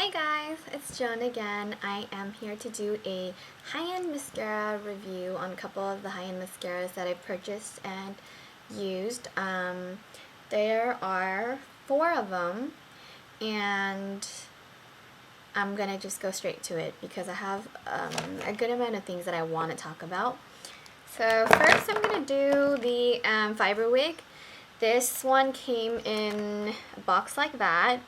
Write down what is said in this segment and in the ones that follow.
Hi guys, it's Joan again. I am here to do a high-end mascara review on a couple of the high-end mascaras that I've purchased and used. There are 4 of them, and I'm gonna just go straight to it because I have a good amount of things that I want to talk about. So first I'm gonna do the Fiberwig. This one came in a box like that.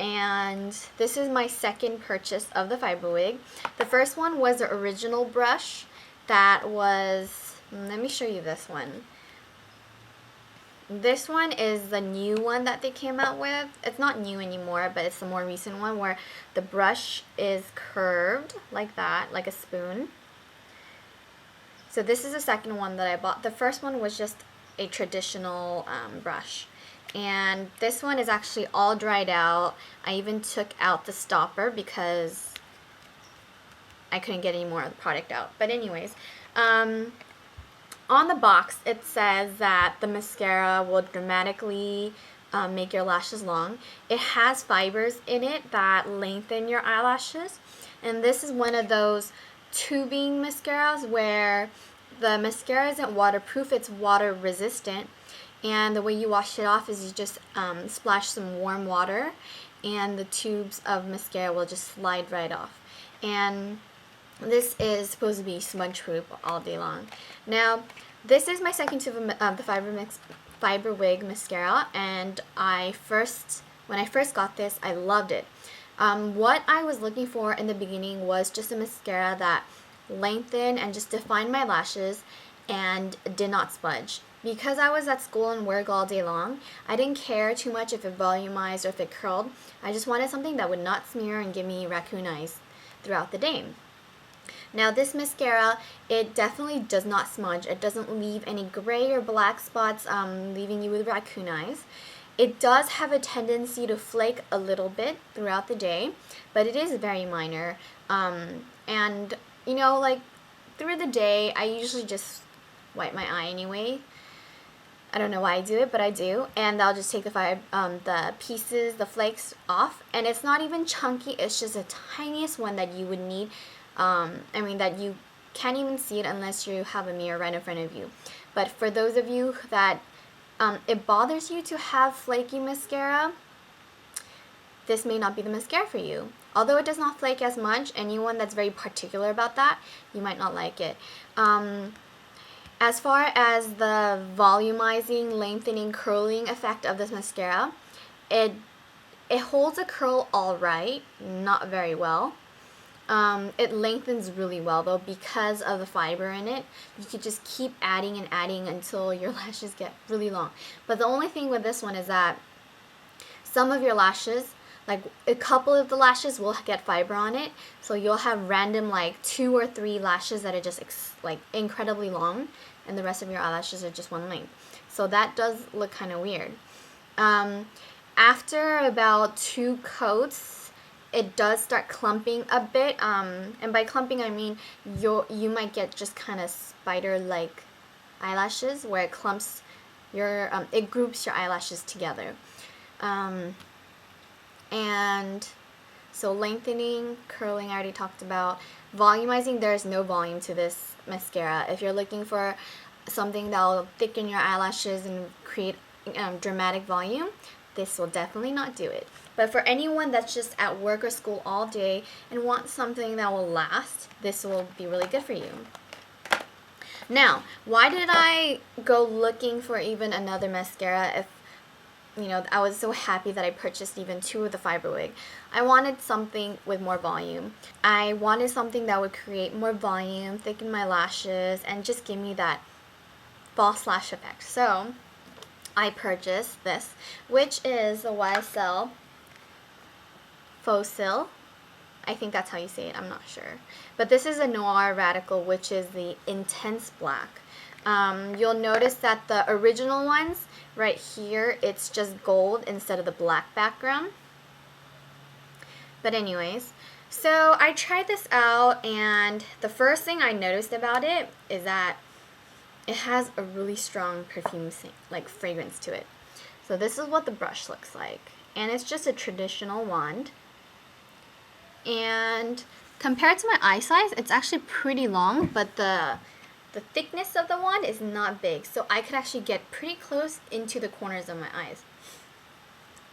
And this is my second purchase of the Fiberwig. The first one was the original brush that was, let me show you this one. This one is the new one that they came out with. It's not new anymore, but it's the more recent one where the brush is curved like that, like a spoon. So this is the second one that I bought. The first one was just a traditional brush. And this one is actually all dried out. I even took out the stopper because I couldn't get any more of the product out. But anyways, on the box it says that the mascara will dramatically make your lashes long. It has fibers in it that lengthen your eyelashes. And this is one of those tubing mascaras where the mascara isn't waterproof, it's water resistant. And the way you wash it off is you just splash some warm water and the tubes of mascara will just slide right off. And this is supposed to be smudge proof all day long. Now, this is my second tube of the Fiberwig mascara, and when I first got this, I loved it. What I was looking for in the beginning was just a mascara that lengthened and just defined my lashes and did not smudge. Because I was at school and work all day long, I didn't care too much if it volumized or if it curled. I just wanted something that would not smear and give me raccoon eyes throughout the day. Now this mascara, it definitely does not smudge. It doesn't leave any gray or black spots leaving you with raccoon eyes. It does have a tendency to flake a little bit throughout the day, but it is very minor. And you know, like through the day, I usually just wipe my eye anyway. I don't know why I do it, but I do. And I'll just take the pieces, the flakes off. And it's not even chunky. It's just the tiniest one that you would need. That you can't even see it unless you have a mirror right in front of you. But for those of you that it bothers you to have flaky mascara, this may not be the mascara for you. Although it does not flake as much, anyone that's very particular about that, you might not like it. As far as the volumizing, lengthening, curling effect of this mascara, it holds a curl all right, not very well. It lengthens really well though because of the fiber in it. You could just keep adding and adding until your lashes get really long. But the only thing with this one is that some of your lashes, like a couple of the lashes will get fiber on it, so you'll have random like 2 or 3 lashes that are just like incredibly long, and the rest of your eyelashes are just one length. So that does look kind of weird. After about 2 coats, it does start clumping a bit, and by clumping I mean you might get just kind of spider-like eyelashes where it clumps it groups your eyelashes together. And so lengthening, curling I already talked about. Volumizing, there's no volume to this mascara. If you're looking for something that will thicken your eyelashes and create dramatic volume, this will definitely not do it. But for anyone that's just at work or school all day and wants something that will last, this will be really good for you. Now, why did I go looking for even another mascara if I was so happy that I purchased even 2 of the Fiberwig? I wanted something with more volume. I wanted something that would create more volume, thicken my lashes, and just give me that false lash effect. So I purchased this, which is the YSL Faux. I think that's how you say it, I'm not sure. But this is a Noir Radical, which is the intense black. You'll notice that the original ones right here, it's just gold instead of the black background. But anyways, so I tried this out, and the first thing I noticed about it is that it has a really strong perfume like fragrance to it. So this is what the brush looks like, and it's just a traditional wand. And compared to my eye size, it's actually pretty long, but the thickness of the wand is not big, so I could actually get pretty close into the corners of my eyes.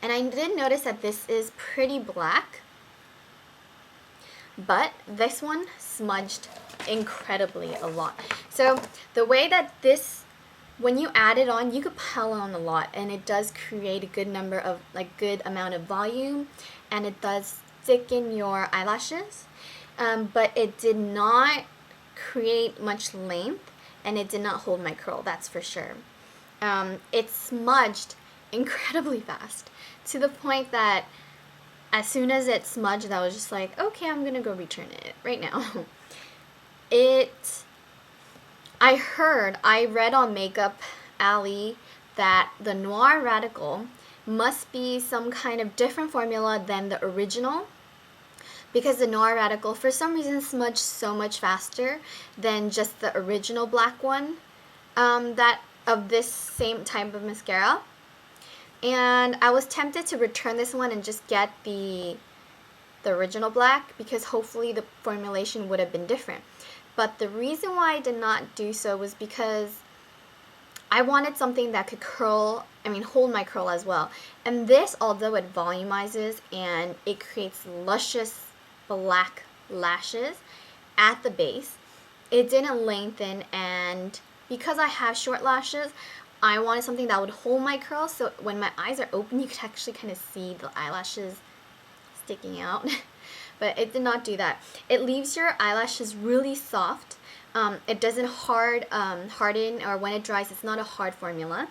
And I did notice that this is pretty black, but this one smudged incredibly a lot. So the way that this, when you add it on, you could pile on a lot, and it does create a good number of, like, good amount of volume, and it does thicken your eyelashes, but it did not create much length, and it did not hold my curl, that's for sure. It smudged incredibly fast, to the point that as soon as it smudged, I was just like, okay, I'm gonna go return it right now. I read on Makeup Alley that the Noir Radical must be some kind of different formula than the original, because the Noir Radical for some reason smudged so much faster than just the original black one that of this same type of mascara. And I was tempted to return this one and just get the original black, because hopefully the formulation would have been different. But the reason why I did not do so was because I wanted something that could hold my curl as well. And this, although it volumizes and it creates luscious black lashes at the base, it didn't lengthen, and because I have short lashes, I wanted something that would hold my curl, so when my eyes are open, you could actually kind of see the eyelashes sticking out. But it did not do that. It leaves your eyelashes really soft. It doesn't harden, or when it dries, it's not a hard formula.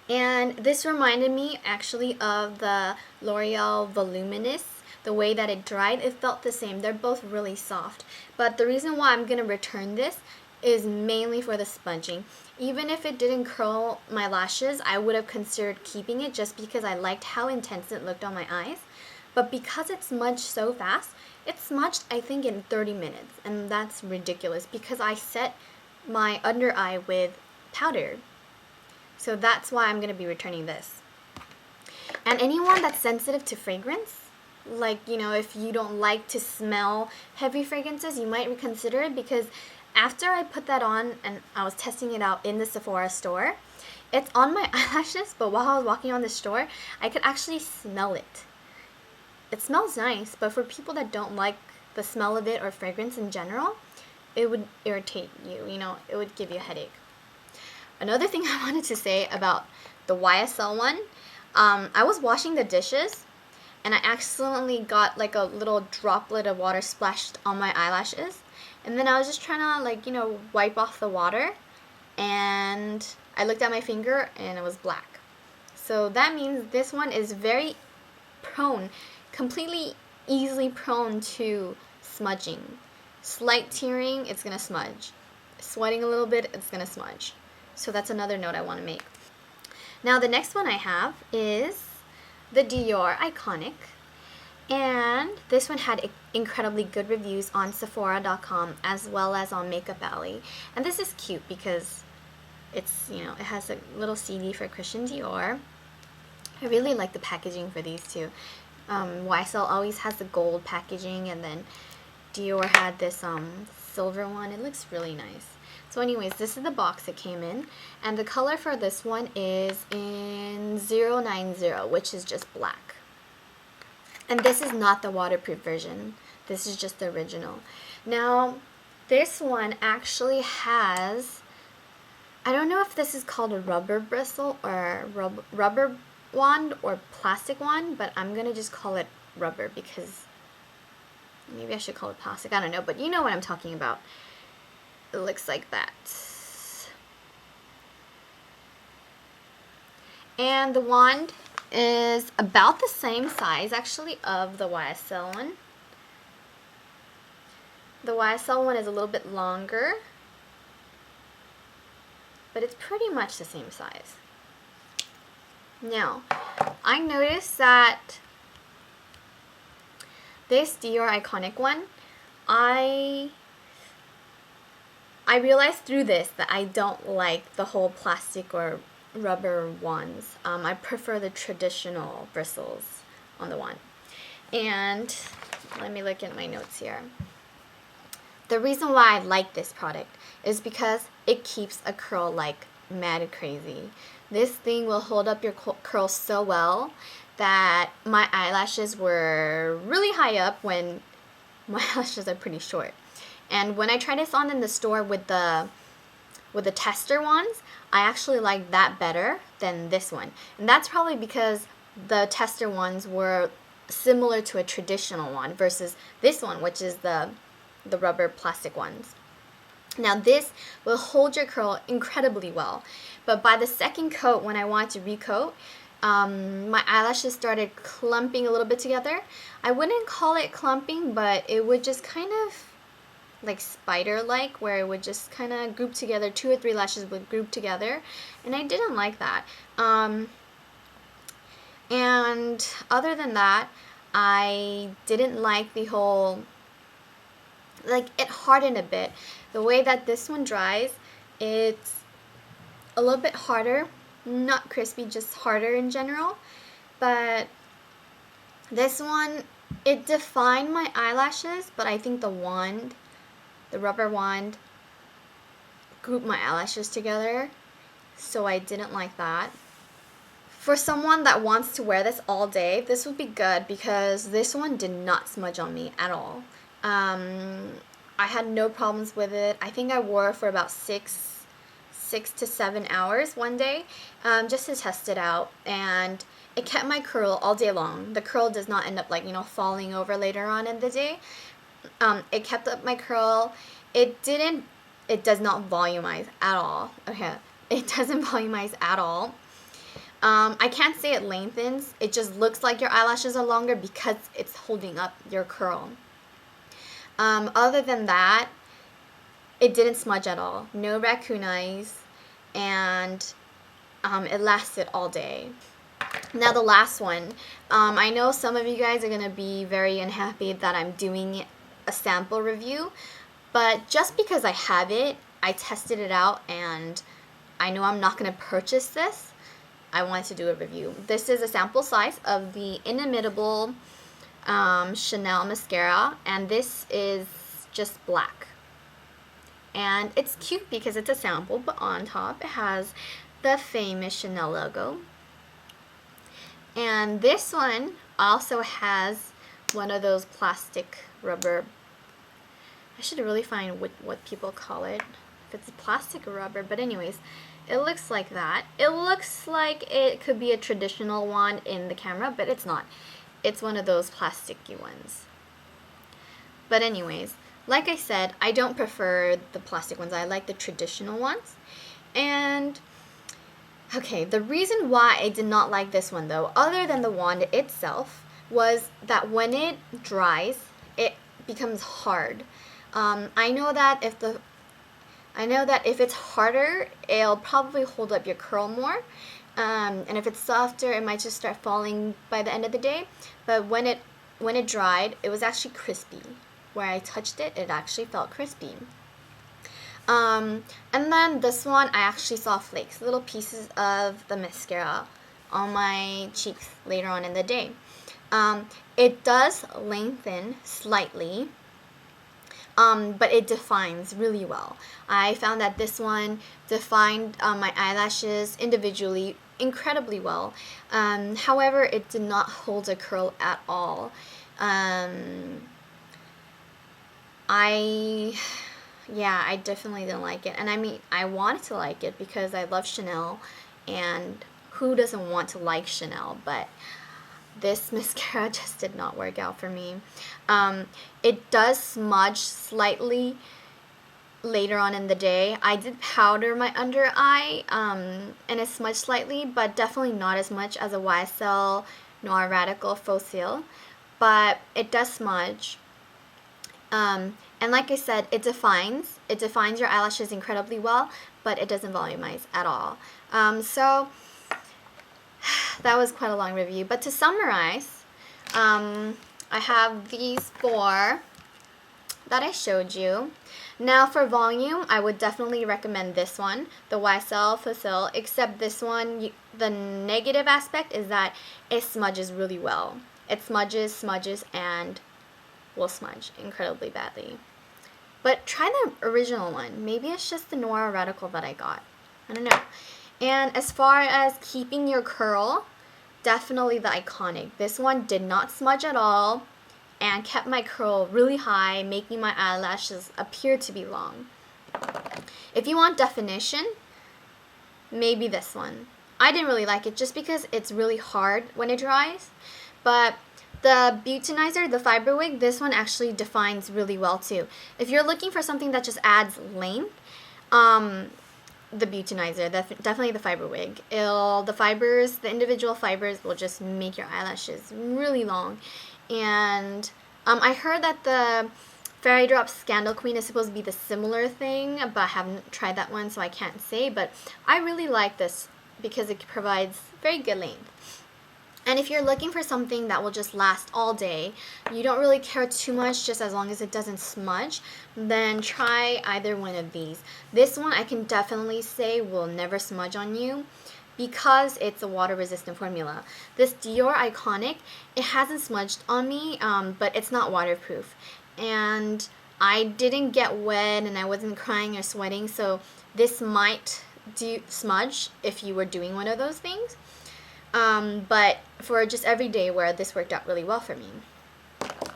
And this reminded me actually of the L'Oreal Voluminous. The way that it dried, it felt the same. They're both really soft. But the reason why I'm going to return this is mainly for the smudging. Even if it didn't curl my lashes, I would have considered keeping it, just because I liked how intense it looked on my eyes. But because it smudged so fast, it smudged, I think, in 30 minutes. And that's ridiculous, because I set my under eye with powder. So that's why I'm going to be returning this. And anyone that's sensitive to fragrance, like, if you don't like to smell heavy fragrances, you might reconsider it, because after I put that on and I was testing it out in the Sephora store, it's on my eyelashes, but while I was walking on the store, I could actually smell it. It smells nice, but for people that don't like the smell of it or fragrance in general, it would irritate you, it would give you a headache. Another thing I wanted to say about the YSL one, I was washing the dishes, and I accidentally got like a little droplet of water splashed on my eyelashes. And then I was just trying to wipe off the water, and I looked at my finger and it was black. So that means this one is very prone, completely easily prone to smudging. Slight tearing, it's going to smudge. Sweating a little bit, it's going to smudge. So that's another note I want to make. Now the next one I have is the Dior Iconic. And this one had incredibly good reviews on Sephora.com as well as on Makeup Alley. And this is cute because it's, it has a little CD for Christian Dior. I really like the packaging for these two. YSL always has the gold packaging, and then Dior had this silver one. It looks really nice. So anyways, this is the box it came in. And the color for this one is in 090, which is just black. And this is not the waterproof version. This is just the original. Now, this one actually has, I don't know if this is called a rubber bristle or rubber wand or plastic wand, but I'm going to just call it rubber, because maybe I should call it plastic. I don't know, but you know what I'm talking about. It looks like that. And the wand is about the same size actually of the YSL one. The YSL one is a little bit longer, but it's pretty much the same size. Now, I noticed that this Dior Iconic one, I realized through this that I don't like the whole plastic or rubber wands. I prefer the traditional bristles on the wand. And let me look at my notes here. The reason why I like this product is because it keeps a curl like mad crazy. This thing will hold up your curls so well that my eyelashes were really high up when my eyelashes are pretty short. And when I tried this on in the store with the tester ones, I actually like that better than this one. And that's probably because the tester ones were similar to a traditional one versus this one, which is the rubber plastic ones. Now this will hold your curl incredibly well, but by the second coat, when I wanted to recoat, my eyelashes started clumping a little bit together. I wouldn't call it clumping, but it would just kind of like spider-like, where it would just kind of group together. 2 or 3 lashes would group together, and I didn't like that. And other than that, I didn't like the whole, like, it hardened a bit. The way that this one dries, it's a little bit harder, not crispy, just harder in general. But this one, it defined my eyelashes, but I think the rubber wand, grouped my eyelashes together, so I didn't like that. For someone that wants to wear this all day, this would be good because this one did not smudge on me at all. I had no problems with it. I think I wore it for about 6 to 7 hours one day, just to test it out, and it kept my curl all day long. The curl does not end up like, falling over later on in the day. It kept up my curl. It does not volumize at all. Okay, it doesn't volumize at all. I can't say it lengthens. It just looks like your eyelashes are longer because it's holding up your curl. Other than that, it didn't smudge at all. No raccoon eyes, and it lasted all day. Now the last one. I know some of you guys are going to be very unhappy that I'm doing a sample review, but just because I have it, I tested it out, and I know I'm not going to purchase this, I wanted to do a review. This is a sample size of the Inimitable Chanel mascara, and this is just black. And it's cute because it's a sample, but on top it has the famous Chanel logo. And this one also has one of those plastic rubber, I should really find what people call it, if it's plastic or rubber, but anyways, it looks like that. It looks like it could be a traditional one in the camera, but it's not. It's one of those plasticky ones. But anyways, like I said, I don't prefer the plastic ones. I like the traditional ones. And okay, the reason why I did not like this one though, other than the wand itself, was that when it dries, it becomes hard. I know that if it's harder, it'll probably hold up your curl more. And if it's softer, it might just start falling by the end of the day. But when it dried, it was actually crispy. Where I touched it, it actually felt crispy. And then this one, I actually saw flakes, little pieces of the mascara on my cheeks later on in the day. It does lengthen slightly, but it defines really well. I found that this one defined my eyelashes individually incredibly well. However, it did not hold a curl at all. I definitely didn't like it. And I mean, I wanted to like it because I love Chanel, and who doesn't want to like Chanel? But this mascara just did not work out for me. It does smudge slightly later on in the day. I did powder my under eye, and it smudged slightly, but definitely not as much as a YSL Noir Radical Faux Cils. But it does smudge. And like I said, it defines your eyelashes incredibly well, but it doesn't volumize at all. So that was quite a long review. But to summarize, I have these 4 that I showed you. Now for volume, I would definitely recommend this one, the YSL Faux Cils, except this one, the negative aspect is that it smudges really well. It smudges, and will smudge incredibly badly. But try the original one. Maybe it's just the Noir Radical that I got. I don't know. And as far as keeping your curl, definitely the Iconic. This one did not smudge at all and kept my curl really high, making my eyelashes appear to be long. If you want definition, maybe this one. I didn't really like it just because it's really hard when it dries. But the Beautenizer, the Fiberwig, this one actually defines really well too. If you're looking for something that just adds length, the Beautenizer, definitely the Fiberwig. The individual fibers will just make your eyelashes really long. And I heard that the Fairy Drop Scandal Queen is supposed to be the similar thing, but I haven't tried that one, so I can't say. But I really like this because it provides very good length. And if you're looking for something that will just last all day, you don't really care too much just as long as it doesn't smudge, then try either one of these. This one I can definitely say will never smudge on you because it's a water-resistant formula. This Dior Iconic, it hasn't smudged on me, but it's not waterproof. And I didn't get wet and I wasn't crying or sweating, so this might smudge if you were doing one of those things. But for just everyday wear, this worked out really well for me.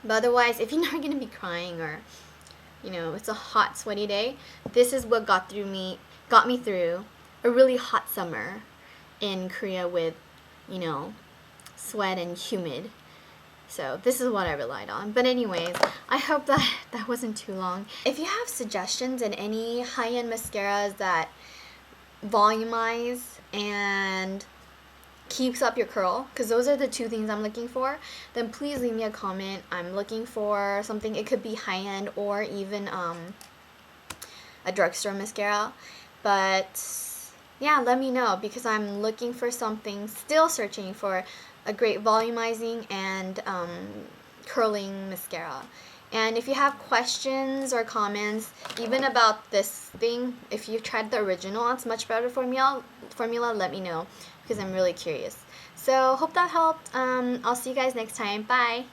But otherwise, if you're not going to be crying or, you know, it's a hot, sweaty day, this is what got me through a really hot summer in Korea with, you know, sweat and humid. So this is what I relied on. But anyways, I hope that wasn't too long. If you have suggestions in any high-end mascaras that volumize and keeps up your curl, because those are the two things I'm looking for, then please leave me a comment. I'm looking for something. It could be high-end or even a drugstore mascara. But yeah, let me know, because I'm looking for something, still searching for a great volumizing and curling mascara. And if you have questions or comments, even about this thing, if you've tried the original, it's much better formula, let me know, because I'm really curious. So hope that helped. I'll see you guys next time. Bye.